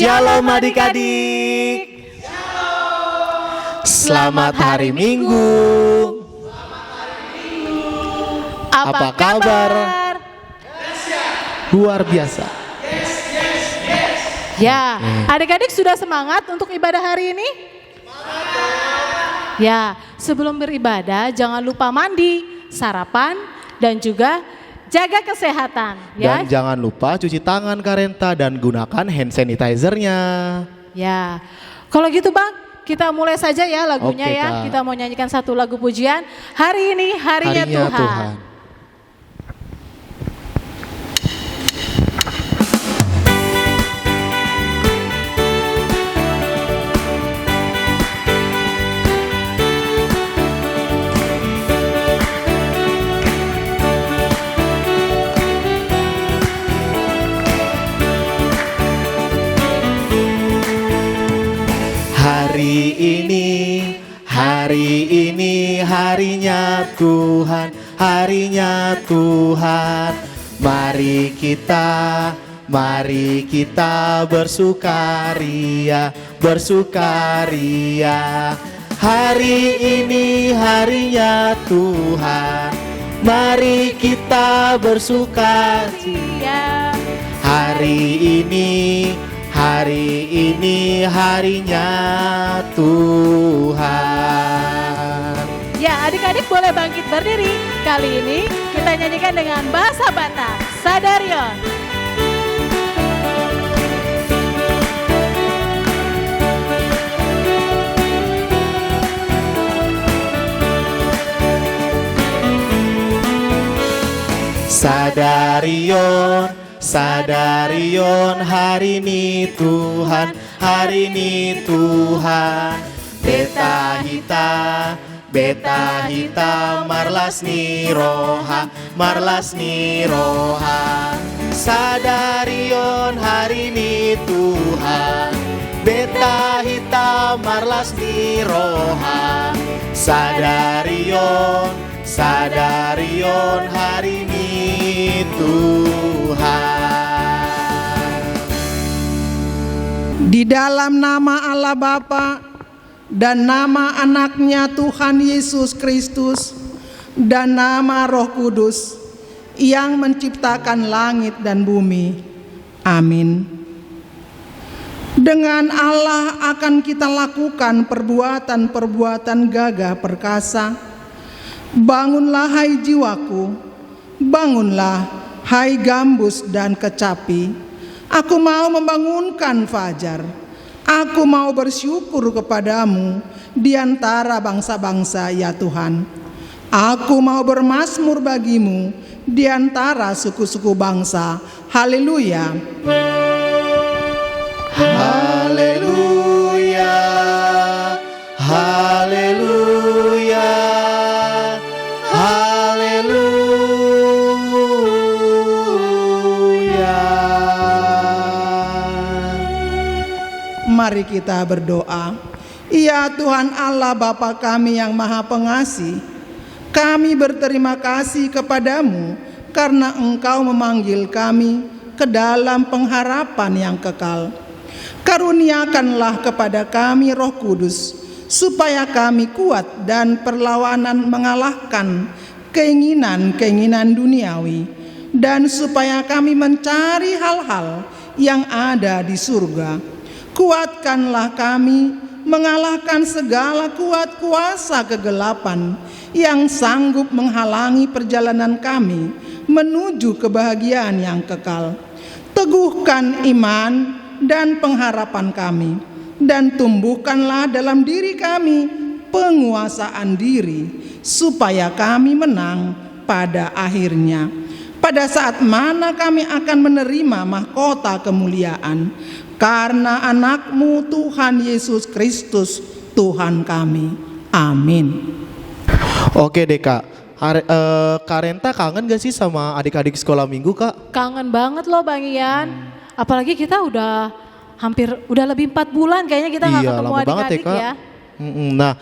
Shalom adik-adik. Selamat hari Minggu. Apa kabar? Luar biasa. Ya, adik-adik sudah semangat untuk ibadah hari ini? Ya, sebelum beribadah jangan lupa mandi, sarapan, dan juga jaga kesehatan. Ya. Dan jangan lupa cuci tangan Karenta dan gunakan hand sanitizer-nya. Ya, kalau gitu Bang, kita mulai saja ya lagunya. Oke, ya. Kak. Kita mau nyanyikan satu lagu pujian. Hari ini harinya Tuhan. Hari ini harinya Tuhan, harinya Tuhan. Mari kita bersukaria, bersukaria. Hari ini harinya Tuhan, mari kita bersukaria. Hari ini harinya Tuhan. Ya, adik-adik boleh bangkit berdiri. Kali ini kita nyanyikan dengan bahasa Batak, Sadarion. Sadarion, Sadarion, hari ini Tuhan, hari ini Tuhan. Beta hita, marlas ni roha, marlas ni roha. Sadarion, hari ini Tuhan. Beta hita, marlas ni roha. Sadarion, Sadarion, hari ini Tuhan. Di dalam nama Allah Bapa dan nama anaknya Tuhan Yesus Kristus dan nama Roh Kudus yang menciptakan langit dan bumi. Amin. Dengan Allah akan kita lakukan perbuatan-perbuatan gagah perkasa. Bangunlah hai jiwaku, bangunlah hai gambus dan kecapi. Aku mau membangunkan fajar. Aku mau bersyukur kepadamu di antara bangsa-bangsa ya Tuhan. Aku mau bermazmur bagimu di antara suku-suku bangsa. Haleluya. Haleluya, haleluya, haleluya. Mari kita berdoa. Ya Tuhan Allah Bapa kami yang Maha Pengasih, kami berterima kasih kepadamu karena Engkau memanggil kami ke dalam pengharapan yang kekal. Karuniakanlah kepada kami Roh Kudus, supaya kami kuat dan perlawanan mengalahkan keinginan-keinginan duniawi, dan supaya kami mencari hal-hal yang ada di surga. Kuatkanlah kami mengalahkan segala kuat kuasa kegelapan yang sanggup menghalangi perjalanan kami menuju kebahagiaan yang kekal. Teguhkan iman dan pengharapan kami, dan tumbuhkanlah dalam diri kami penguasaan diri, supaya kami menang pada akhirnya. Pada saat mana kami akan menerima mahkota kemuliaan, karena anak-Mu Tuhan Yesus Kristus Tuhan kami. Amin. Oke deh Kak, Karenta kangen gak sih sama adik-adik sekolah minggu Kak? Kangen banget loh Bang Ian. Apalagi kita udah lebih 4 bulan kayaknya kita nggak Iya, ketemu lama banget ya, adik-adik Kak. ya. Nah,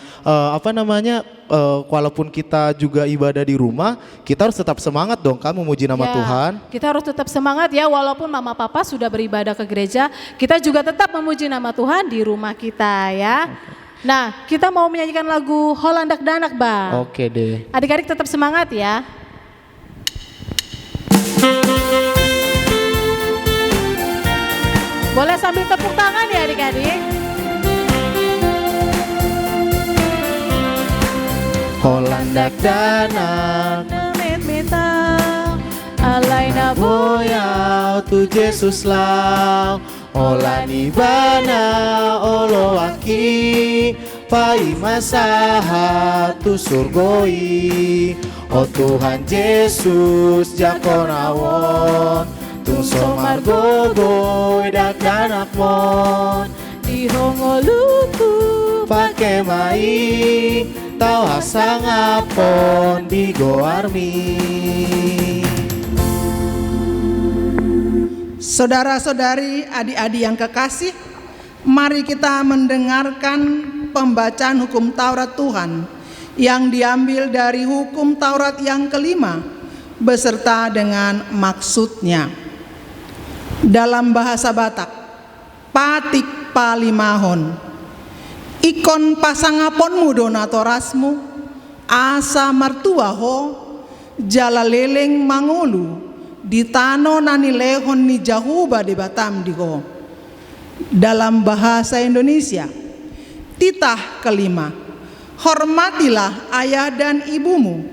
walaupun kita juga ibadah di rumah, kita harus tetap semangat dong Kak memuji nama Ya, Tuhan. kita harus tetap semangat ya, walaupun mama papa sudah beribadah ke gereja, kita juga tetap memuji nama Tuhan di rumah kita ya. Nah, kita mau menyanyikan lagu Holandak Danak Bang. Oke deh. Adik-adik tetap semangat ya. Boleh sambil tepuk tangan ya adik-adik. Holandak Danak Mitang alay na boyaw tu Jesus lau. Olani bana olo aki pai masaha tu surgoi. Oh Tuhan Yesus jakonawon tung somar gogoy dak danak mon di hongoluku pake mai tau hasang apon di goarmi. Saudara-saudari, adik-adik yang kekasih, mari kita mendengarkan pembacaan hukum Taurat Tuhan yang diambil dari hukum Taurat yang kelima beserta dengan maksudnya. Dalam bahasa Batak, patik palimahon, ikon pasangaponmu donatorasmu, asa martuaho, jala leleng mangolu, ditano nani lehon ni jahuba di Batam digo. Dalam bahasa Indonesia, titah kelima, hormatilah ayah dan ibumu,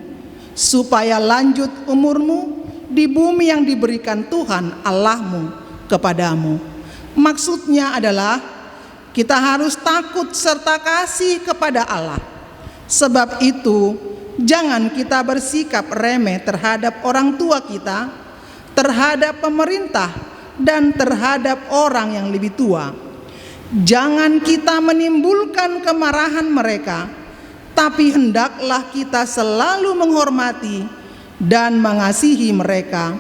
supaya lanjut umurmu di bumi yang diberikan Tuhan Allahmu kepadamu. Maksudnya adalah kita harus takut serta kasih kepada Allah. Sebab itu, jangan kita bersikap remeh terhadap orang tua kita, terhadap pemerintah, dan terhadap orang yang lebih tua. Jangan kita menimbulkan kemarahan mereka, tapi hendaklah kita selalu menghormati dan mengasihi mereka,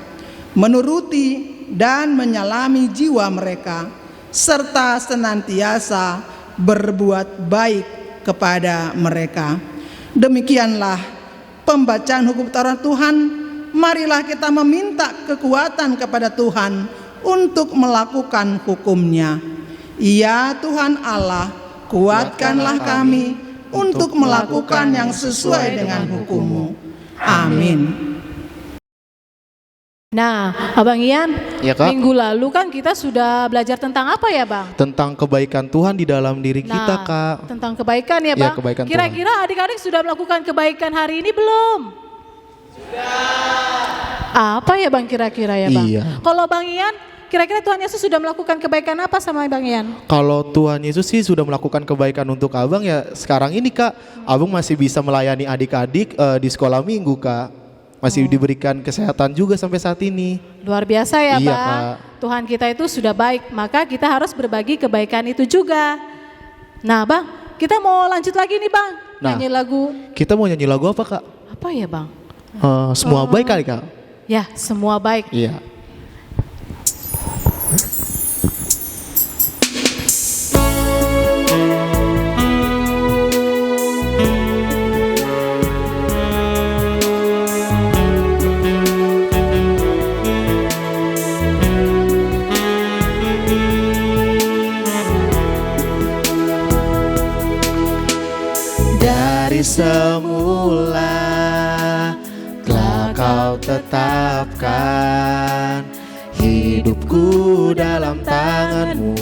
menuruti dan menyalami jiwa mereka, serta senantiasa berbuat baik kepada mereka. Demikianlah pembacaan hukum Taurat Tuhan. Marilah kita meminta kekuatan kepada Tuhan untuk melakukan hukum-Nya. Ya Tuhan Allah, kuatkanlah kami untuk melakukan yang sesuai dengan hukum-Mu. Amin. Nah, Abang Ian, Ya, Kak. minggu lalu kan kita sudah belajar tentang apa ya Bang? Tentang kebaikan Tuhan di dalam diri kita Kak. Tentang kebaikan ya Ya, Bang? kebaikan Kira-kira adik-adik sudah melakukan kebaikan hari ini belum? Apa ya Bang kira-kira ya Bang? Iya. Kalau Bang Ian, kira-kira Tuhan Yesus sudah melakukan kebaikan apa sama Bang Ian? Kalau Tuhan Yesus sih sudah melakukan kebaikan untuk abang ya sekarang ini Kak, abang masih bisa melayani adik-adik di sekolah minggu Kak. Masih diberikan kesehatan juga sampai saat ini. Luar biasa ya Iya, Bang. Kak. Tuhan kita itu sudah baik, maka kita harus berbagi kebaikan itu juga. Nah Bang, kita mau lanjut lagi nih Bang. Nah. Nyanyi lagu, Kita mau nyanyi lagu apa Kak? apa ya Bang? Semua baik kali Kak? Ya, semua baik. Iya. Dari semula telah kau tetapkan hidupku dalam tanganmu,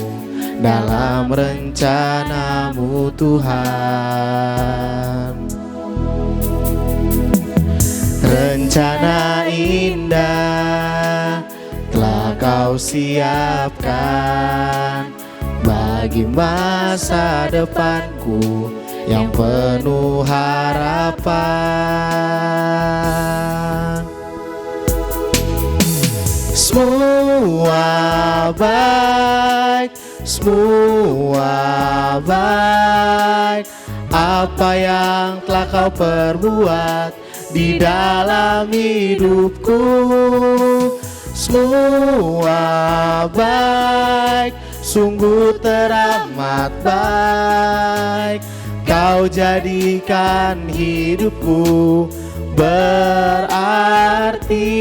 dalam rencanamu Tuhan. Rencana indah telah kau siapkan bagi masa depanku yang penuh harapan. Semua baik, semua baik, apa yang telah kau perbuat di dalam hidupku. Semua baik, sungguh teramat baik, Kau jadikan hidupku berarti.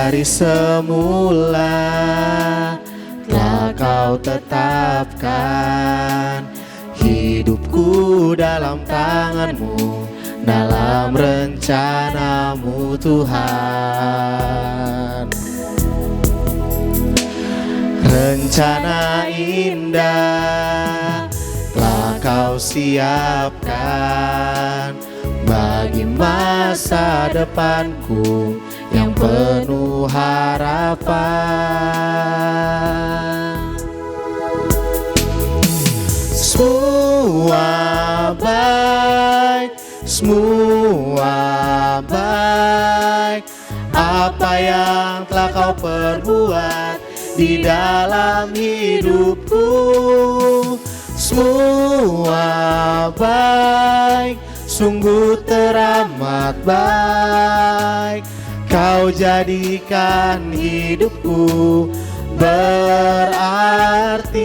Dari semula telah kau tetapkan hidupku dalam tangan-Mu, dalam rencana-Mu Tuhan. Rencana indah telah kau siapkan bagi masa depanku yang penuh harapan. Semua baik, semua baik, apa yang telah kau perbuat di dalam hidupku. Semua baik, sungguh teramat baik. Kau jadikan hidupku berarti.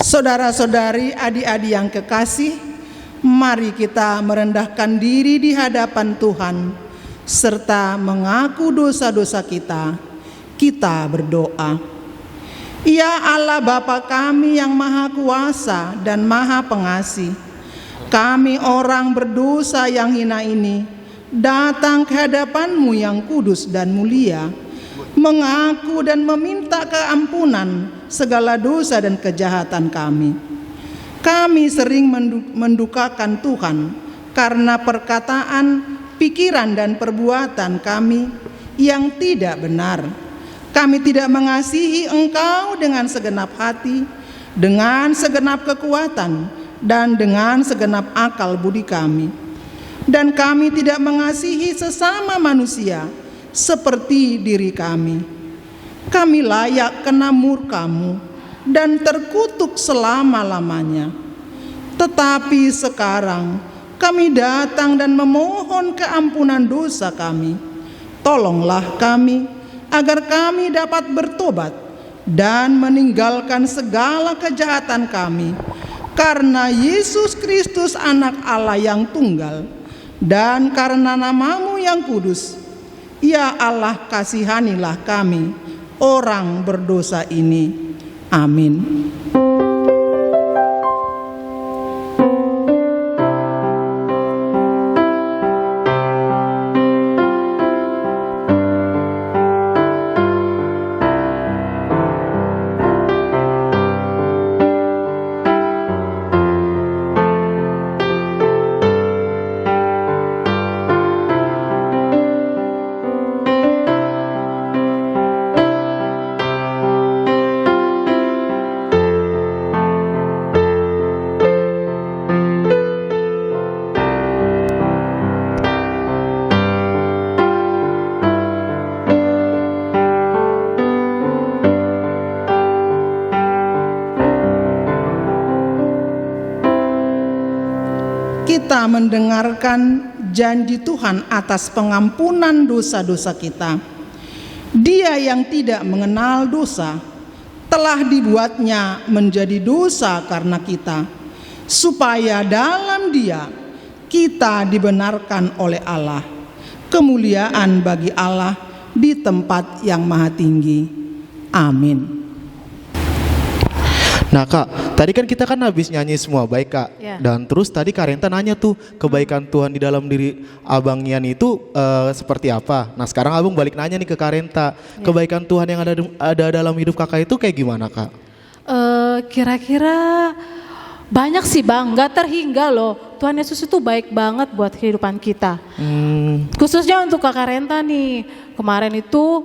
Saudara-saudari, adik-adik yang kekasih, mari kita merendahkan diri di hadapan Tuhan serta mengaku dosa-dosa kita. Kita berdoa. Ya Allah Bapa kami yang Maha Kuasa dan Maha Pengasih, kami orang berdosa yang hina ini datang ke hadapan-Mu yang kudus dan mulia, mengaku dan meminta keampunan segala dosa dan kejahatan kami. Kami sering mendukakan Tuhan karena perkataan, pikiran dan perbuatan kami yang tidak benar. Kami tidak mengasihi Engkau dengan segenap hati, dengan segenap kekuatan, dan dengan segenap akal budi kami. Dan kami tidak mengasihi sesama manusia seperti diri kami. Kami layak kena murka-Mu dan terkutuk selama-lamanya. Tetapi sekarang kami datang dan memohon keampunan dosa kami. Tolonglah kami agar kami dapat bertobat dan meninggalkan segala kejahatan kami, karena Yesus Kristus anak Allah yang tunggal, dan karena nama-Mu yang kudus. Ya Allah, kasihanilah kami, orang berdosa ini. Amin. Kita mendengarkan janji Tuhan atas pengampunan dosa-dosa kita. Dia yang tidak mengenal dosa telah dibuatnya menjadi dosa karena kita, supaya dalam Dia kita dibenarkan oleh Allah. Kemuliaan bagi Allah di tempat yang maha tinggi. Amin. Nah Kak, tadi kan kita habis nyanyi semua baik Kak. Ya. Dan terus tadi Kak Renta nanya tuh kebaikan Tuhan di dalam diri Abang Yan itu seperti apa. Nah sekarang Abang balik nanya nih ke Kak Renta, Ya. kebaikan Tuhan yang ada dalam hidup Kakak itu kayak gimana Kak? Kira-kira Banyak sih Bang, gak terhingga loh. Tuhan Yesus itu baik banget buat kehidupan kita. Khususnya untuk Kakak Renta nih. Kemarin itu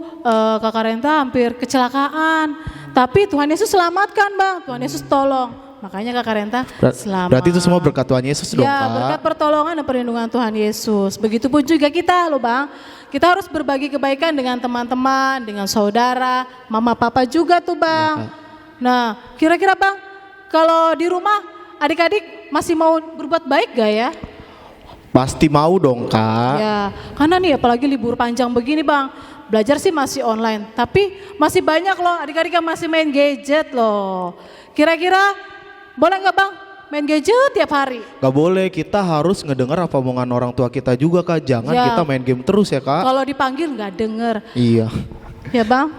Kakak Renta hampir kecelakaan. Tapi Tuhan Yesus selamatkan Bang, Tuhan Yesus tolong. Makanya Kakak Renta selamat. Berarti itu semua berkat Tuhan Yesus dong, Ya, Kak. berkat pertolongan dan perlindungan Tuhan Yesus. Begitupun juga kita loh Bang. Kita harus berbagi kebaikan dengan teman-teman, dengan saudara, mama papa juga tuh Bang. Nah, kira-kira Bang, kalau di rumah adik-adik masih mau berbuat baik gak ya? Pasti mau dong, Kak. Ya, karena nih apalagi libur panjang begini Bang. Belajar sih masih online, tapi masih banyak loh adik-adik yang masih main gadget loh. Kira-kira boleh gak Bang main gadget tiap hari? Gak boleh, kita harus ngedengar apa omongan orang tua kita juga, Kak. Jangan Ya. kita main game terus ya, Kak. Kalau dipanggil gak denger. Iya. Ya Bang.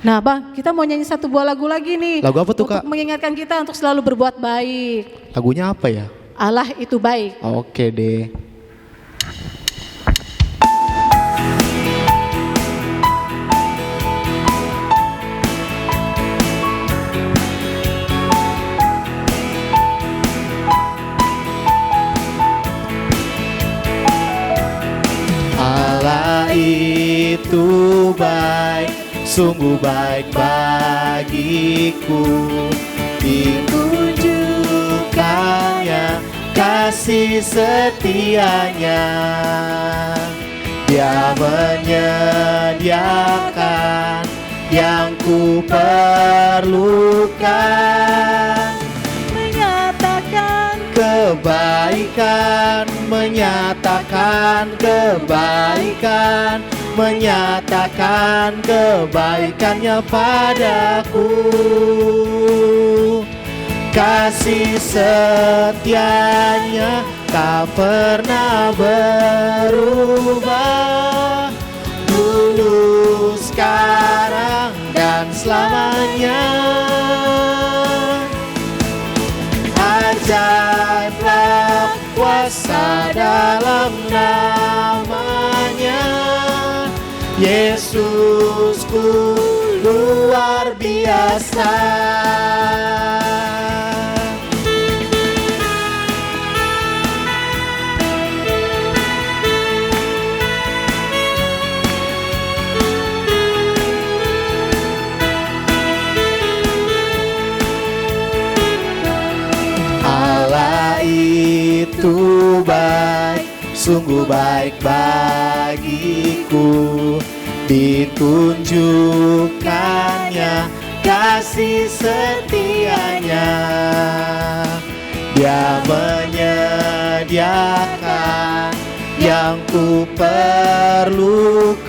Nah Bang, kita mau nyanyi satu buah lagu lagi nih. Lagu apa tuh, untuk Kak? mengingatkan kita untuk selalu berbuat baik. Lagunya apa ya? Allah itu baik. Oke deh. Allah itu baik, sungguh baik bagiku. Ditunjukkannya kasih setianya. Dia menyediakan yang ku perlukan. Menyatakan Kebaikan, menyatakan kebaikan, menyatakan kebaikannya padaku. Kasih setianya tak pernah berubah, dulu, sekarang, dan selamanya. Ajaiblah kuasa dalam namanya, Yesusku luar biasa. Allah itu baik, sungguh baik bagiku. Ditunjukkannya kasih setianya. Dia menyediakan yang ku perlukan,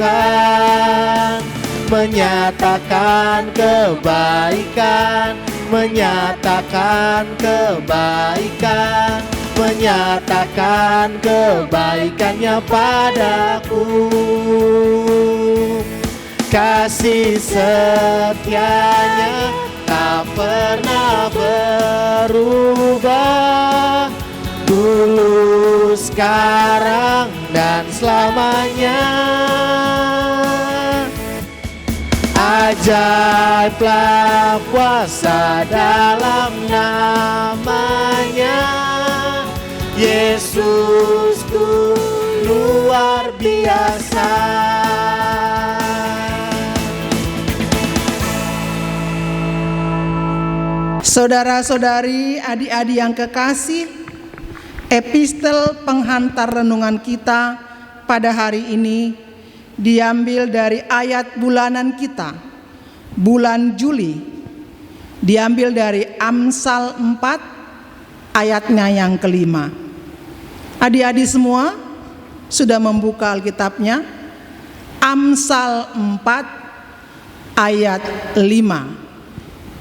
menyatakan kebaikan, menyatakan kebaikan, menyatakan kebaikannya padaku. Kasih setianya tak pernah berubah, dulu, sekarang, dan selamanya. Ajaiblah kuasa dalam namanya, Yesusku luar biasa. Saudara-saudari, adik-adik yang kekasih, epistel penghantar renungan kita pada hari ini diambil dari ayat bulanan kita, bulan Juli. Diambil dari Amsal 4 ayatnya yang kelima. Adik-adik semua sudah membuka Alkitabnya? Amsal 4 ayat 5.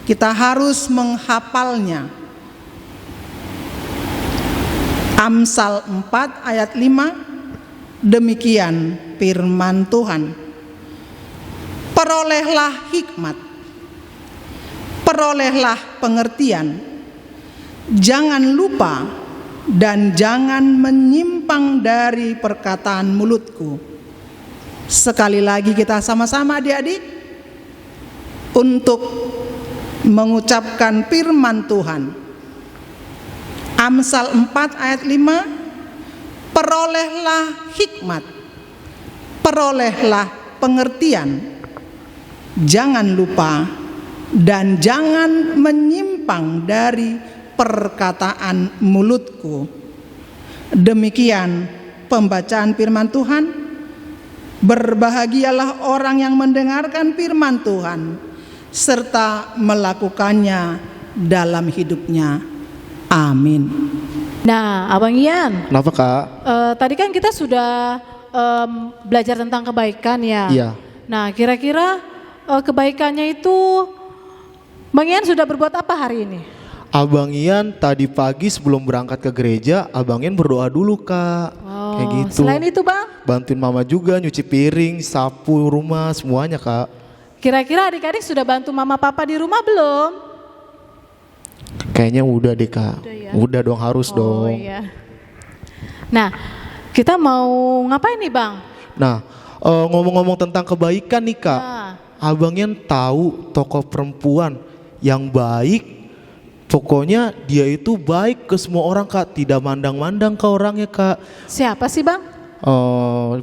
Kita harus menghafalnya. Amsal 4 ayat 5, demikian firman Tuhan. Perolehlah hikmat, perolehlah pengertian, jangan lupa dan jangan menyimpang dari perkataan mulutku. Sekali lagi kita sama-sama adik-adik untuk mengucapkan firman Tuhan. Amsal 4 ayat 5, perolehlah hikmat, perolehlah pengertian, jangan lupa dan jangan menyimpang dari perkataan mulutku. Demikian pembacaan firman Tuhan. Berbahagialah orang yang mendengarkan firman Tuhan serta melakukannya dalam hidupnya. Amin. Nah, Abang Ian, Kenapa Kak? tadi kan kita sudah belajar tentang kebaikan ya. Iya. Nah, kira-kira kebaikannya itu Bang Ian sudah berbuat apa hari ini? Abang Ian tadi pagi sebelum berangkat ke gereja, Abang Ian berdoa dulu Kak. Kayak gitu. Selain itu Bang, Bantuin mama juga nyuci piring, sapu rumah, semuanya Kak. kira-kira adik-adik sudah bantu mama papa di rumah belum? Kayaknya udah deh Kak. Udah ya? Udah dong, harus Oh dong. iya. Nah, kita mau ngapain nih Bang? Nah, ngomong-ngomong tentang kebaikan nih Kak. Nah, Abang Ian tahu tokoh perempuan yang baik. Pokoknya dia itu baik ke semua orang Kak, tidak mandang-mandang ke orangnya Kak. siapa sih Bang?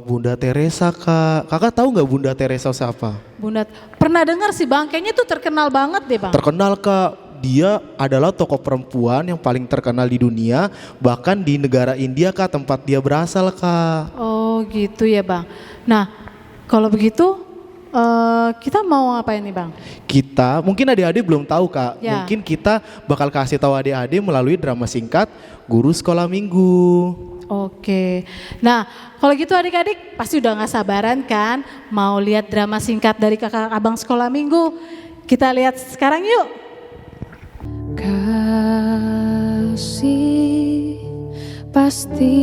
Bunda Teresa Kak. Kakak tahu nggak Bunda Teresa siapa? Bunda, pernah dengar sih Bang, kayaknya itu terkenal banget deh Bang. Terkenal Kak. Dia adalah tokoh perempuan yang paling terkenal di dunia, bahkan di negara India Kak, tempat dia berasal Kak. Oh gitu ya Bang. Nah, kalau begitu kita mau ngapain nih Bang? Kita, mungkin adik-adik belum tahu Kak, Ya. mungkin kita bakal kasih tahu adik-adik melalui drama singkat Guru Sekolah Minggu. Oke. Nah, kalau gitu adik-adik pasti udah gak sabaran kan mau lihat drama singkat dari kakak abang sekolah minggu. Kita lihat sekarang yuk. Kasih pasti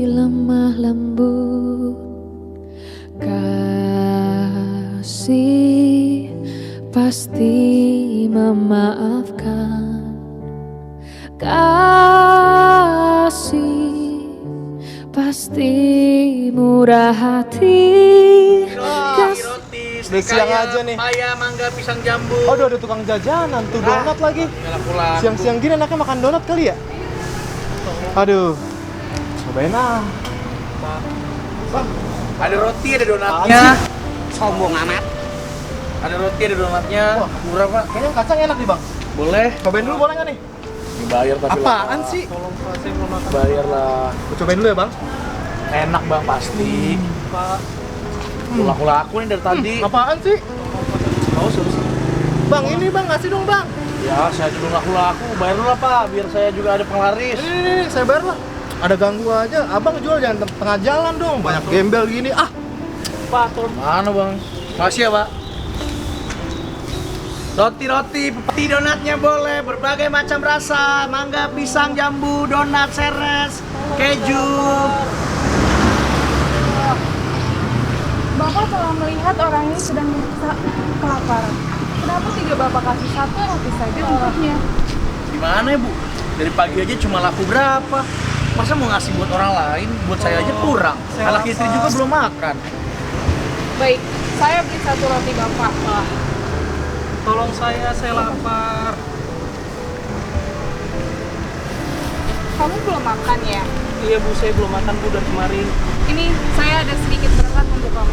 lemah lembut, kasih pasti memaafkan, kasih pasti murah hati. Udah siang aja nih. Paya, mangga, pisang jambu. Oh, udah ada tukang jajanan tuh, donat lagi. Siang-siang gini anaknya makan donat kali ya? Aduh, cobain ah. Ada roti, ada donatnya. Sombong amat. Ada roti, ada donatnya. Murah Pak. Kayaknya kacang enak nih Bang. Boleh. Cobain dulu boleh nggak nih? Dibayar tapi. Apaan sih? Bayar lah. Aku cobain dulu ya Bang. Enak Bang pasti. Laku-laku nih dari tadi. Apaan sih? Mau suruh. Bang, ini Bang, ngasih dong Bang. Ya, saya juga laku-laku. Bayar dulu lah Pak, biar saya juga ada penglaris. Ini, saya bayar lah. Ada ganggu aja, abang jual jangan tengah jalan dong. Banyak gembel gini. Ah, Pak, tolong. Mana Bang? Makasih ya Pak. Roti-roti, peti donatnya boleh, berbagai macam rasa, mangga, pisang, jambu, donat, seres, keju. Bapak telah melihat orang ini sedang kelaparan. Kenapa tidak Bapak kasih satu roti saja untuknya? Gimana ya Bu? Dari pagi aja cuma laku berapa? Masa mau ngasih buat orang lain? Buat saya aja kurang. Anak istri juga belum makan. Baik, saya beli satu roti Bapak. Tolong saya lapar. Kamu belum makan ya? Iya Bu, saya belum makan Bu dari kemarin. Ini saya ada sedikit berkat untuk kamu.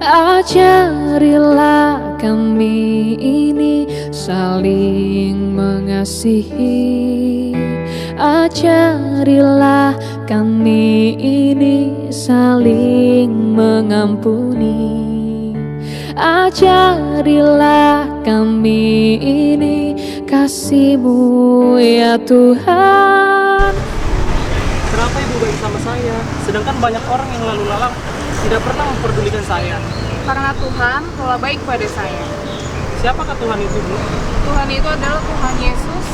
Ajarilah kami ini saling mengasihi. Ajarilah kami ini saling mengampuni. Ajarilah kami ini kasih-Mu ya Tuhan. Kenapa Ibu baik sama saya? Sedangkan banyak orang yang lalu lalang tidak pernah memperdulikan saya. Karena Tuhan telah baik pada saya. Siapakah Tuhan itu, Bu? Tuhan itu adalah Tuhan Yesus,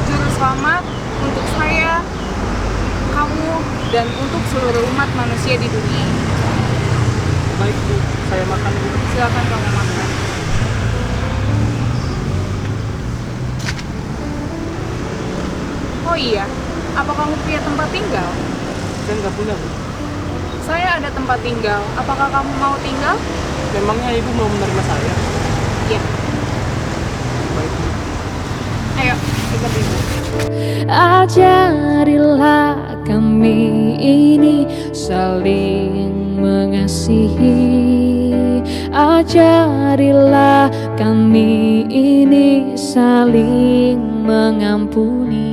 Juru Selamat untuk saya, kamu, dan untuk seluruh umat manusia di dunia. Baik Bu, saya makan Bu. Silakan kamu makan. Oh iya, apa kamu punya tempat tinggal? Saya nggak punya Bu. Saya ada tempat tinggal. Apakah kamu mau tinggal? Memangnya Ibu mau menerima saya? Ya. Baik Bu. Ayo, ingat Ibu. Ajarilah kami ini saling mengasihi. Ajarilah kami ini saling mengampuni.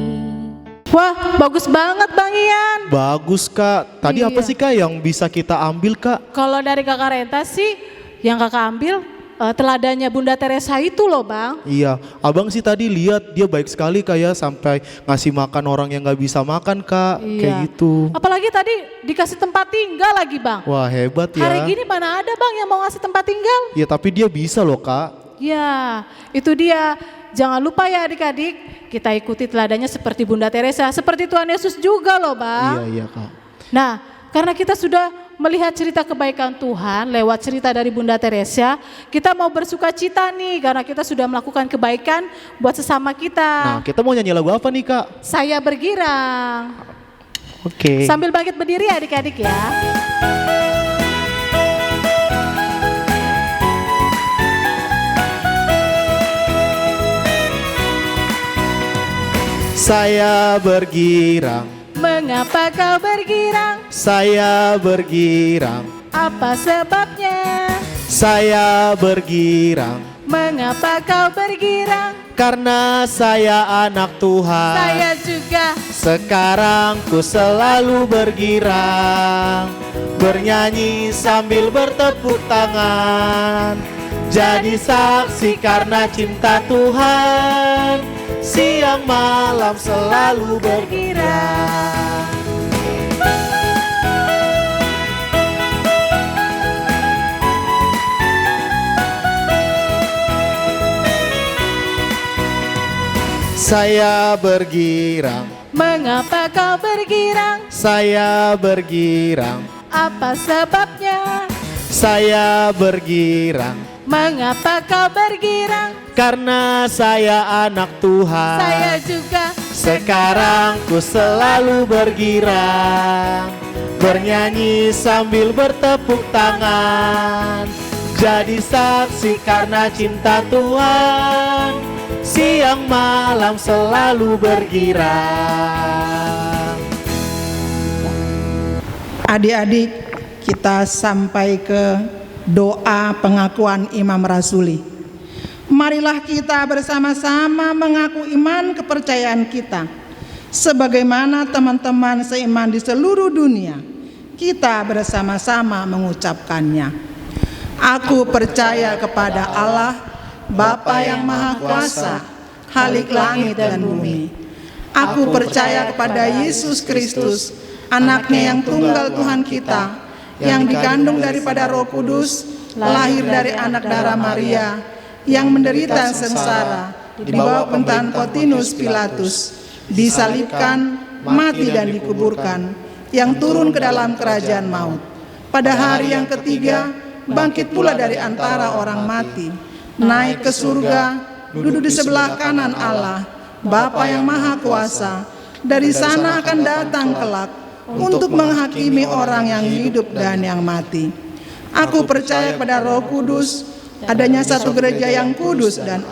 Wah, bagus banget Bang Ian. Bagus Kak. Tadi apa Iya. sih Kak yang bisa kita ambil Kak? Kalau dari Kakak Renta sih, yang Kakak ambil teladannya Bunda Teresa itu loh Bang. Iya, abang sih tadi lihat dia baik sekali kayak sampai ngasih makan orang yang nggak bisa makan Kak, kayak gitu. Apalagi tadi dikasih tempat tinggal lagi Bang. Wah hebat ya. Hari gini mana ada Bang yang mau ngasih tempat tinggal? Ya tapi dia bisa loh Kak. Ya, itu dia. Jangan lupa ya adik-adik, kita ikuti teladannya seperti Bunda Teresa, seperti Tuhan Yesus juga loh Bang. Iya Kak. Nah, karena kita sudah melihat cerita kebaikan Tuhan lewat cerita dari Bunda Teresa, kita mau bersuka cita nih karena kita sudah melakukan kebaikan buat sesama Nah kita. kita mau nyanyi lagu apa nih Kak? Saya bergirang. Oke. Sambil bangkit berdiri adik-adik ya. Saya bergirang, Mengapa kau bergirang? saya bergirang, Apa sebabnya? saya bergirang. Mengapa kau bergirang? Karena saya anak Tuhan. Saya juga. Sekarang ku selalu bergirang, bernyanyi sambil bertepuk tangan. Jadi saksi karena cinta Tuhan, siang malam selalu bergirang. Saya bergirang, Mengapa kau bergirang? saya bergirang, Apa sebabnya? saya bergirang. Mengapa kau bergirang? Karena saya anak Tuhan. Saya juga. Sekarang ku selalu bergirang, bernyanyi sambil bertepuk tangan. Jadi saksi karena cinta Tuhan, siang malam selalu bergirang. Adik-adik, kita sampai ke doa pengakuan Imam Rasuli. Marilah kita bersama-sama mengaku iman kepercayaan kita. Sebagaimana teman-teman seiman di seluruh dunia, kita bersama-sama mengucapkannya. Aku percaya kepada Allah, Bapa yang Maha Kuasa, Khalik langit dan bumi. Aku percaya kepada Yesus Kristus, anaknya yang tunggal Tuhan kita, yang dikandung daripada Roh Kudus, lahir dari anak darah Maria, yang menderita sengsara di bawah pemerintahan Pontius Pilatus, disalibkan, mati dan dikuburkan, yang turun ke dalam kerajaan maut. Pada hari yang ketiga, bangkit pula dari antara orang mati, naik ke surga, duduk di sebelah kanan Allah, Bapa yang Maha Kuasa. Dari sana akan datang kelak untuk menghakimi orang yang hidup dan yang mati. Aku percaya pada Roh Kudus, adanya satu gereja yang kudus dan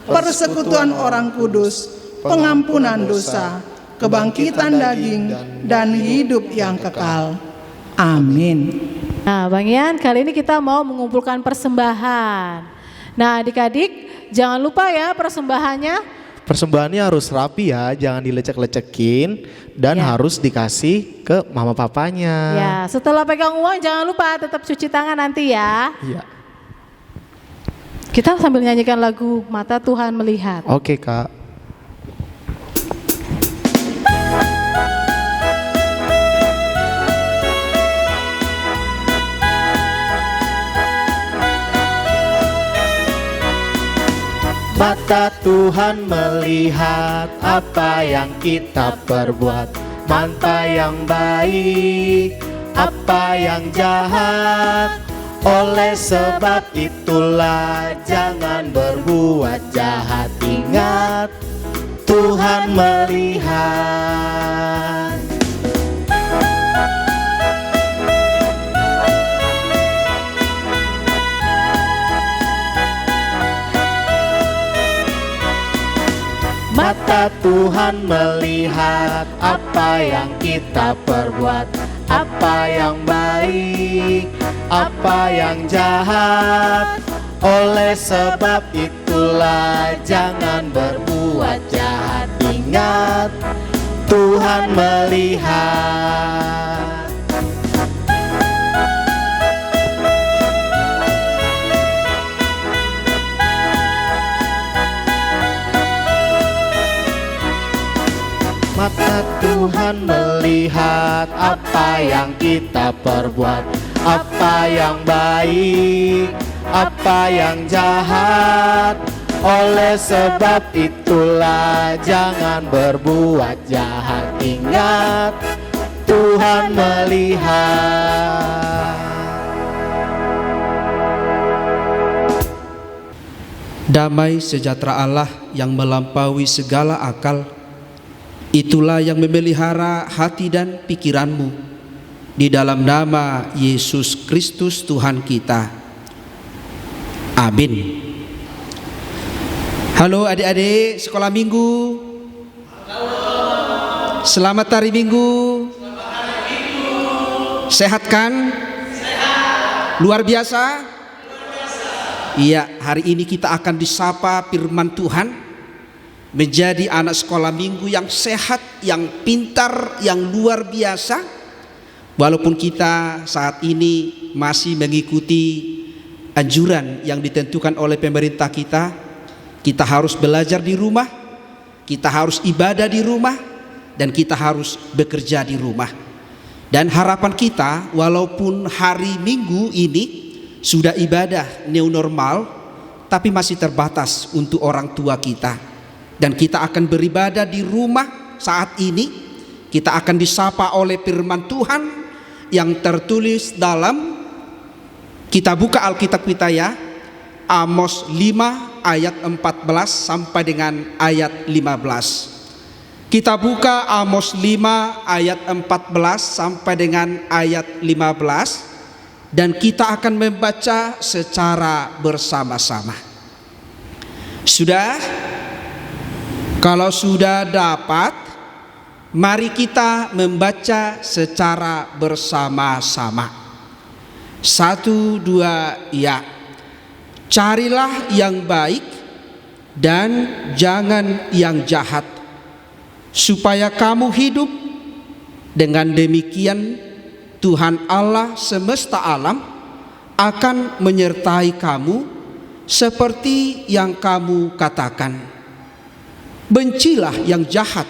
persekutuan orang kudus, pengampunan dosa, kebangkitan daging, dan hidup yang kekal. Amin. Nah Bang Ian, kali ini kita mau mengumpulkan persembahan. Nah adik-adik, jangan lupa ya persembahannya. Persembahannya harus rapi ya, jangan dilecek-lecekin dan Ya. harus dikasih ke mama papanya. Ya, setelah pegang uang jangan lupa tetap cuci tangan nanti ya. Iya. Kita sambil nyanyikan lagu Mata Tuhan Melihat. Oke Kak. Mata Tuhan melihat apa yang kita perbuat, mana yang baik, apa yang jahat. Oleh sebab itulah jangan berbuat jahat. Ingat, Tuhan melihat. Mata Mata Tuhan melihat apa yang kita perbuat, apa yang baik, apa yang jahat. Oleh sebab itulah jangan berbuat jahat. Ingat, Tuhan melihat. Mata Tuhan melihat apa yang kita perbuat, apa yang baik, apa yang jahat. Oleh sebab itulah jangan berbuat jahat. Ingat, Tuhan melihat. Damai sejahtera Allah yang melampaui segala akal, itulah yang memelihara hati dan pikiranmu, di dalam nama Yesus Kristus Tuhan kita. Amin. Halo adik-adik sekolah minggu. Selamat hari Minggu. Sehat kan? Luar biasa? Iya, hari ini kita akan disapa firman Tuhan, menjadi anak sekolah minggu yang sehat, yang pintar, yang luar biasa. Walaupun kita saat ini masih mengikuti anjuran yang ditentukan oleh pemerintah kita harus belajar di rumah, kita harus ibadah di rumah, dan kita harus bekerja di rumah. Dan harapan kita, walaupun hari Minggu ini sudah ibadah new normal, tapi masih terbatas untuk orang tua kita. Dan kita akan beribadah di rumah saat ini. Kita akan disapa oleh firman Tuhan yang tertulis dalam, kita buka Alkitab kita ya, Amos 5 ayat 14 sampai dengan ayat 15. Kita buka Amos 5 ayat 14 sampai dengan ayat 15, dan kita akan membaca secara bersama-sama. Sudah? Kalau sudah dapat, mari kita membaca secara bersama-sama. 1, 2, ya. Carilah yang baik dan jangan yang jahat, supaya kamu hidup. Dengan demikian Tuhan Allah semesta alam akan menyertai kamu seperti yang kamu katakan. Bencilah yang jahat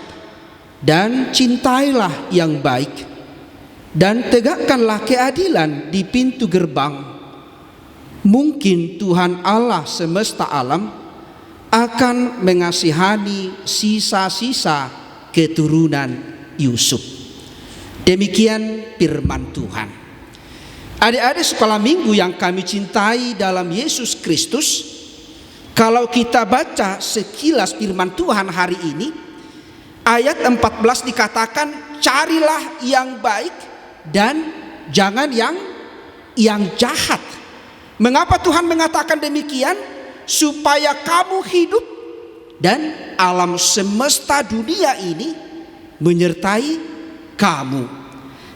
dan cintailah yang baik, dan tegakkanlah keadilan di pintu gerbang. Mungkin Tuhan Allah semesta alam akan mengasihani sisa-sisa keturunan Yusuf. Demikian firman Tuhan. Adik-adik sekolah minggu yang kami cintai dalam Yesus Kristus, kalau kita baca sekilas firman Tuhan hari ini, ayat 14 dikatakan, carilah yang baik dan jangan yang jahat. Mengapa Tuhan mengatakan demikian? Supaya kamu hidup dan alam semesta dunia ini menyertai kamu.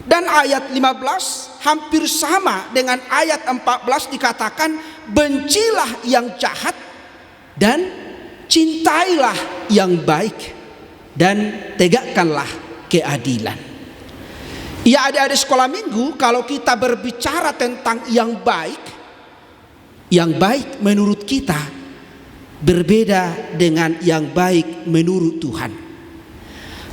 Dan ayat 15 hampir sama dengan ayat 14 dikatakan, bencilah yang jahat dan cintailah yang baik, dan tegakkanlah keadilan. Ya adik-adik sekolah minggu, kalau kita berbicara tentang yang baik menurut kita berbeda dengan yang baik menurut Tuhan.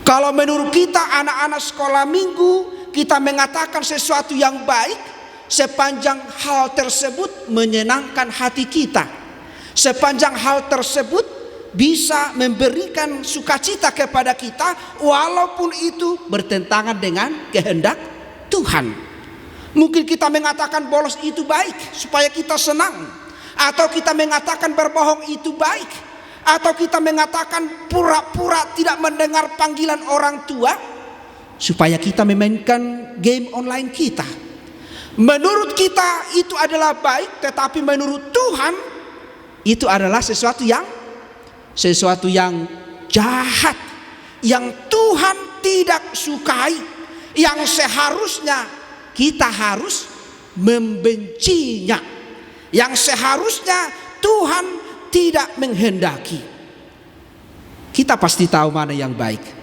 Kalau menurut kita anak-anak sekolah minggu, kita mengatakan sesuatu yang baik sepanjang hal tersebut menyenangkan hati kita, sepanjang hal tersebut bisa memberikan sukacita kepada kita, walaupun itu bertentangan dengan kehendak Tuhan. Mungkin kita mengatakan bolos itu baik supaya kita senang, atau kita mengatakan berbohong itu baik, atau kita mengatakan pura-pura tidak mendengar panggilan orang tua supaya kita memainkan game online kita. Menurut kita itu adalah baik, tetapi menurut Tuhan itu adalah sesuatu yang jahat, yang Tuhan tidak sukai, yang seharusnya kita harus membencinya, yang seharusnya Tuhan tidak menghendaki. Kita pasti tahu mana yang baik.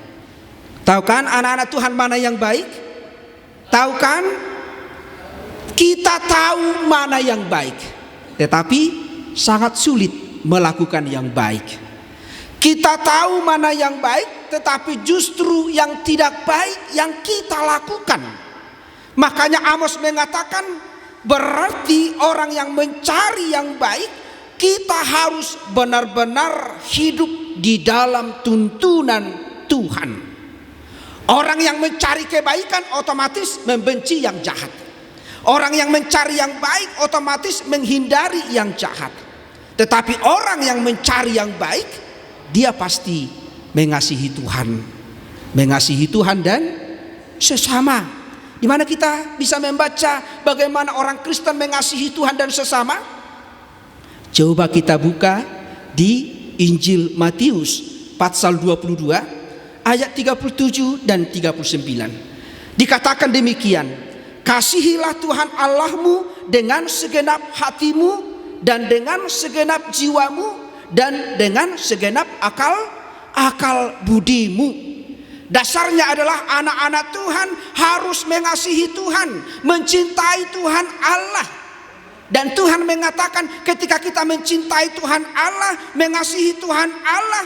Tahu kan anak-anak Tuhan mana yang baik? Tahu kan? Kita tahu mana yang baik, tetapi sangat sulit melakukan yang baik. Kita tahu mana yang baik, tetapi justru yang tidak baik yang kita lakukan. Makanya Amos mengatakan, berarti orang yang mencari yang baik, kita harus benar-benar hidup di dalam tuntunan Tuhan. Orang yang mencari kebaikan otomatis membenci yang jahat. Orang yang mencari yang baik otomatis menghindari yang jahat. Tetapi orang yang mencari yang baik, dia pasti mengasihi Tuhan. Mengasihi Tuhan dan sesama. Di mana kita bisa membaca bagaimana orang Kristen mengasihi Tuhan dan sesama? Coba kita buka di Injil Matius pasal 22 ayat 37 dan 39. Dikatakan demikian, kasihilah Tuhan Allahmu dengan segenap hatimu dan dengan segenap jiwamu dan dengan segenap akal budimu. Dasarnya adalah anak-anak Tuhan harus mengasihi Tuhan, mencintai Tuhan Allah. Dan Tuhan mengatakan ketika kita mencintai Tuhan Allah, mengasihi Tuhan Allah,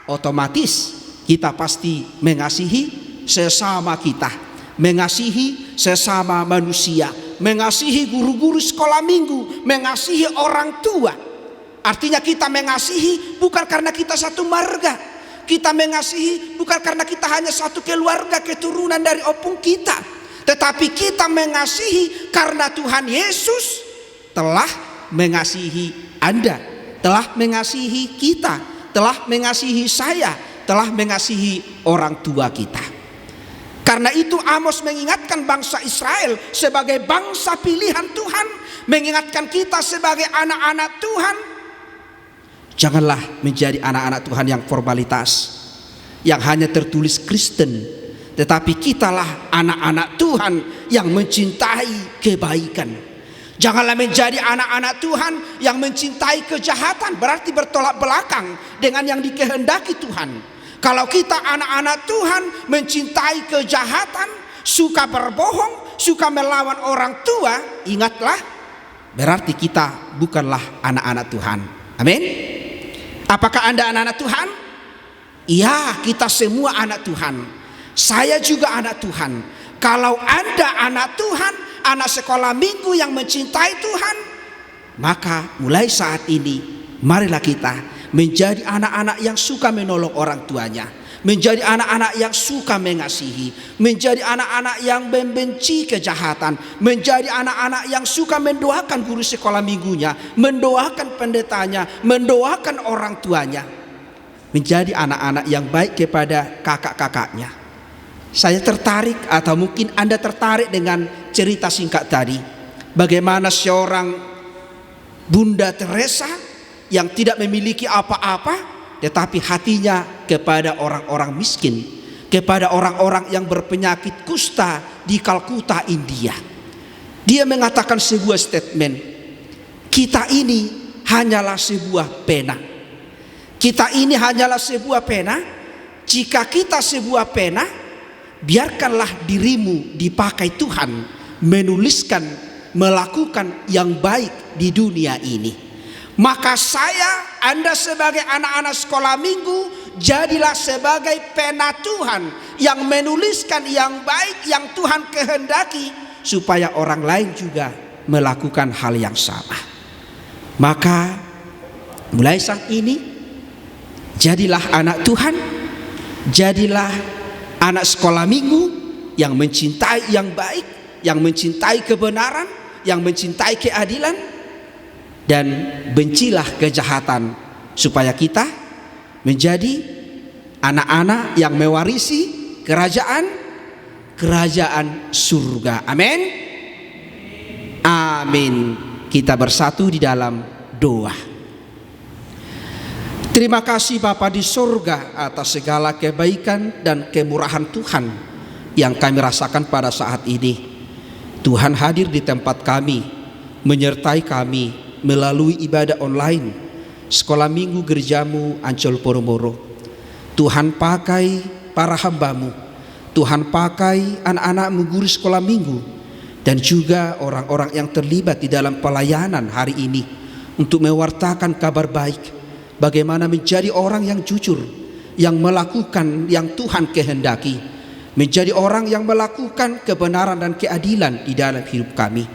otomatis kita pasti mengasihi sesama kita, mengasihi sesama manusia, mengasihi guru-guru sekolah minggu, mengasihi orang tua. Artinya kita mengasihi bukan karena kita satu marga, kita mengasihi bukan karena kita hanya satu keluarga keturunan dari opung kita, tetapi kita mengasihi karena Tuhan Yesus telah mengasihi Anda, telah mengasihi kita, telah mengasihi saya, telah mengasihi orang tua kita. Karena itu Amos mengingatkan bangsa Israel sebagai bangsa pilihan Tuhan, mengingatkan kita sebagai anak-anak Tuhan. Janganlah menjadi anak-anak Tuhan yang formalitas, yang hanya tertulis Kristen, tetapi kitalah anak-anak Tuhan yang mencintai kebaikan. Janganlah menjadi anak-anak Tuhan yang mencintai kejahatan, berarti bertolak belakang dengan yang dikehendaki Tuhan. Kalau kita anak-anak Tuhan mencintai kejahatan, suka berbohong, suka melawan orang tua, ingatlah, berarti kita bukanlah anak-anak Tuhan. Amin. Apakah Anda anak-anak Tuhan? Iya, kita semua anak Tuhan. Saya juga anak Tuhan. Kalau Anda anak Tuhan, anak sekolah minggu yang mencintai Tuhan, maka mulai saat ini marilah kita menjadi anak-anak yang suka menolong orang tuanya, menjadi anak-anak yang suka mengasihi, menjadi anak-anak yang membenci kejahatan, menjadi anak-anak yang suka mendoakan guru sekolah minggunya, mendoakan pendetanya, mendoakan orang tuanya, menjadi anak-anak yang baik kepada kakak-kakaknya. Saya tertarik, atau mungkin Anda tertarik dengan cerita singkat tadi, bagaimana seorang Bunda Teresa yang tidak memiliki apa-apa, tetapi hatinya kepada orang-orang miskin, kepada orang-orang yang berpenyakit kusta di Kalkuta, India. Dia mengatakan sebuah statement, kita ini hanyalah sebuah pena. Kita ini hanyalah sebuah pena. Jika kita sebuah pena, biarkanlah dirimu dipakai Tuhan menuliskan, melakukan yang baik di dunia ini. Maka saya, Anda sebagai anak-anak sekolah minggu, jadilah sebagai pena Tuhan yang menuliskan yang baik yang Tuhan kehendaki, supaya orang lain juga melakukan hal yang sama. Maka mulai saat ini, jadilah anak Tuhan, jadilah anak sekolah minggu yang mencintai yang baik, yang mencintai kebenaran, yang mencintai keadilan, dan bencilah kejahatan, supaya kita menjadi anak-anak yang mewarisi kerajaan surga. Amin. Amin. Kita bersatu di dalam doa. Terima kasih Bapa di surga atas segala kebaikan dan kemurahan Tuhan yang kami rasakan pada saat ini. Tuhan hadir di tempat kami, menyertai kami melalui ibadah online Sekolah Minggu Gerejamu Ancol Poromoro. Tuhan pakai para hamba-Mu, Tuhan pakai anak-anak-Mu guru sekolah minggu, dan juga orang-orang yang terlibat di dalam pelayanan hari ini untuk mewartakan kabar baik, bagaimana menjadi orang yang jujur, yang melakukan yang Tuhan kehendaki, menjadi orang yang melakukan kebenaran dan keadilan di dalam hidup kami.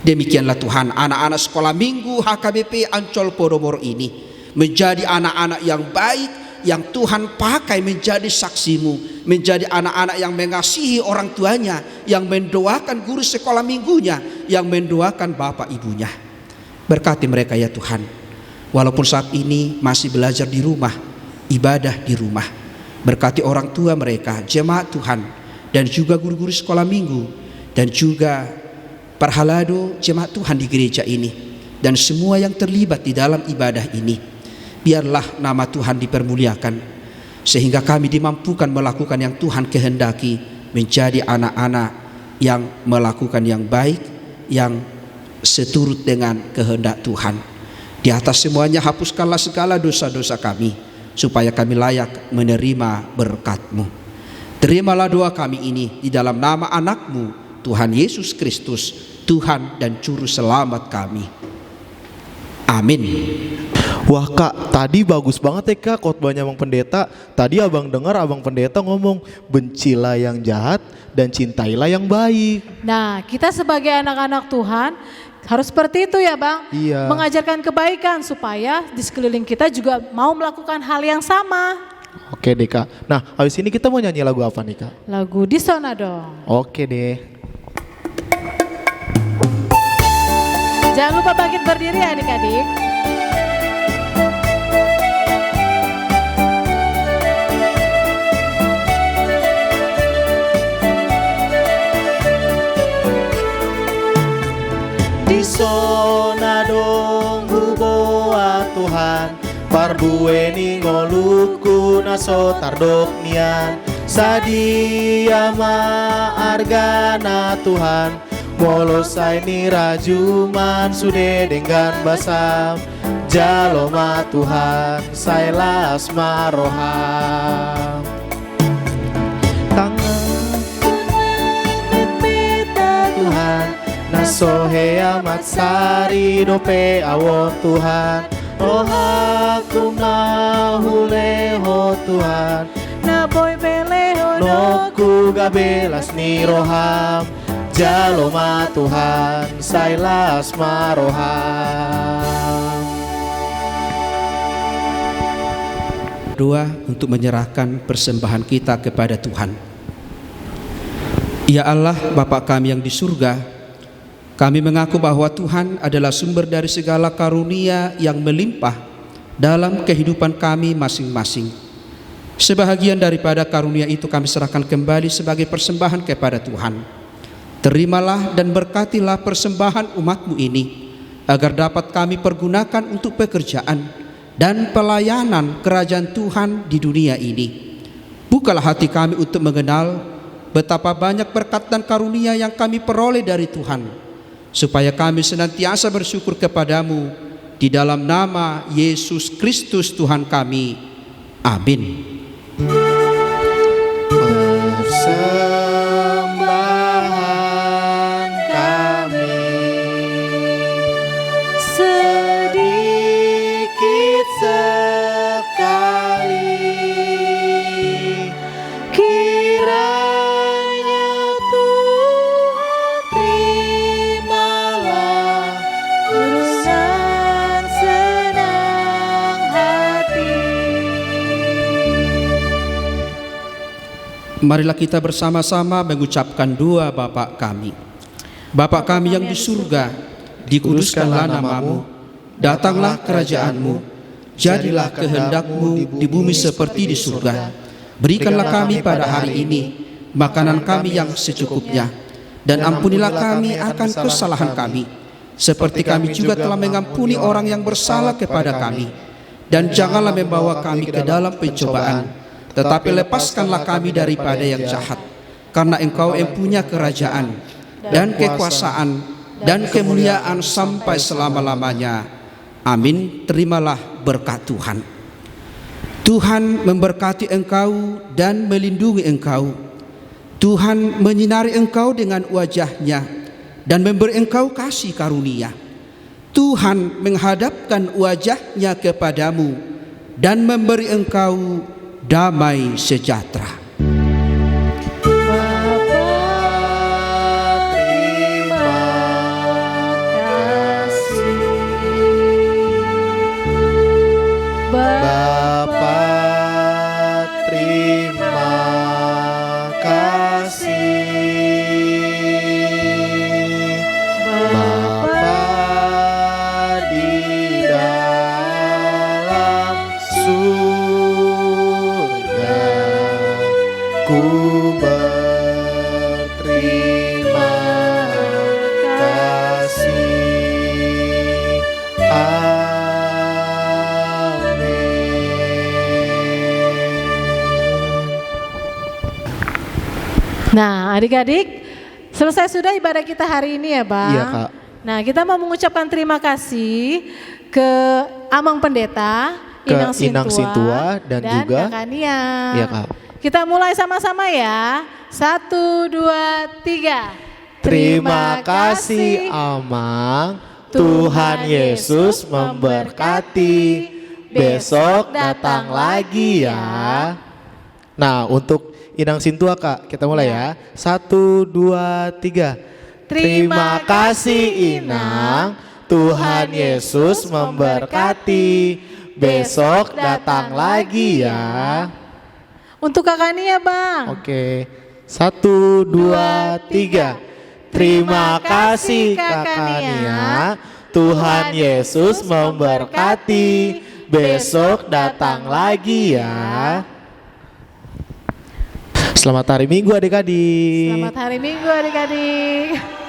Demikianlah Tuhan, anak-anak sekolah minggu HKBP Ancol Poromoro ini menjadi anak-anak yang baik, yang Tuhan pakai menjadi saksimu, menjadi anak-anak yang mengasihi orang tuanya, yang mendoakan guru sekolah minggunya, yang mendoakan bapak ibunya. Berkati mereka ya Tuhan, walaupun saat ini masih belajar di rumah, ibadah di rumah. Berkati orang tua mereka, jemaat Tuhan, dan juga guru-guru sekolah minggu, dan juga para halado jemaat Tuhan di gereja ini, dan semua yang terlibat di dalam ibadah ini. Biarlah nama Tuhan dipermuliakan, sehingga kami dimampukan melakukan yang Tuhan kehendaki, menjadi anak-anak yang melakukan yang baik, yang seturut dengan kehendak Tuhan. Di atas semuanya hapuskanlah segala dosa-dosa kami, supaya kami layak menerima berkat-Mu. Terimalah doa kami ini di dalam nama anak-Mu, Tuhan Yesus Kristus, Tuhan dan Juru Selamat kami. Amin. Wah Kak, tadi bagus banget ya Kak khotbahnya Abang Pendeta. Tadi Abang dengar Abang Pendeta ngomong, bencilah yang jahat dan cintailah yang baik. Nah, kita sebagai anak-anak Tuhan harus seperti itu ya Bang. Iya. Mengajarkan kebaikan supaya di sekeliling kita juga mau melakukan hal yang sama. Oke deh Kak. Nah, habis ini kita mau nyanyi lagu apa nih Kak? Lagu Di Sana dong. Oke deh. Jangan lupa bangkit berdiri adik-adik. Di sana dong huboa Tuhan, parbueni ngoluku naso tardok nian, sadia ma argana Tuhan, molosai ni rajuman sude dengan basam, jaloma Tuhan sailas maroham. Tangan pita Tuhan, nasohe amat sari dope awon Tuhan, rohaku nahuleho Tuhan, Naboy beleho noku gabelas ni roham, jaloma Tuhan sailas maroham. Doa untuk menyerahkan persembahan kita kepada Tuhan. Ya Allah, Bapa kami yang di surga, kami mengaku bahwa Tuhan adalah sumber dari segala karunia yang melimpah dalam kehidupan kami masing-masing. Sebahagian daripada karunia itu kami serahkan kembali sebagai persembahan kepada Tuhan. Terimalah dan berkatilah persembahan umat-Mu ini, agar dapat kami pergunakan untuk pekerjaan dan pelayanan kerajaan Tuhan di dunia ini. Bukalah hati kami untuk mengenal betapa banyak berkat dan karunia yang kami peroleh dari Tuhan, supaya kami senantiasa bersyukur kepadamu di dalam nama Yesus Kristus Tuhan kami. Amin. Persembahan kami sedikit sekali, kiranya Tuhan terimalah urusan senang hati. Marilah kita bersama-sama mengucapkan doa Bapa kami. Bapa kami yang di surga, dikuduskanlah nama-Mu, datanglah kerajaan-Mu, jadilah kehendak-Mu di bumi seperti di surga. Berikanlah kami pada hari ini makanan kami yang secukupnya, dan ampunilah kami akan kesalahan kami, seperti kami juga telah mengampuni orang yang bersalah kepada kami. dan janganlah membawa kami ke dalam pencobaan, tetapi lepaskanlah kami daripada yang jahat. Karena Engkau yang punya kerajaan dan kekuasaan dan kemuliaan sampai selama-lamanya. Amin. Terimalah berkat Tuhan. Tuhan memberkati engkau dan melindungi engkau. Tuhan menyinari engkau dengan wajah-Nya dan memberi engkau kasih karunia. Tuhan menghadapkan wajah-Nya kepadamu dan memberi engkau damai sejahtera. Nah, adik-adik, selesai sudah ibadah kita hari ini ya, Bang? Iya, Kak. Nah, kita mau mengucapkan terima kasih ke Amang Pendeta, Ke Inang Sintua dan juga Kak Nia. Iya, Kak. Kita mulai sama-sama ya. 1, 2, 3. Terima kasih Amang. Tuhan Yesus memberkati. Besok datang lagi ya. Nah, untuk Inang Sintua, Kak, kita mulai ya. 1, 2, 3. Terima kasih Inang. Tuhan Yesus memberkati. Besok datang lagi ya. Untuk Kakak Nia, Bang. Oke. 1, 2, 3. Terima kasih Kakak Nia. Tuhan Yesus memberkati. Besok datang lagi ya. Selamat hari Minggu adik-adik. Selamat hari Minggu adik-adik.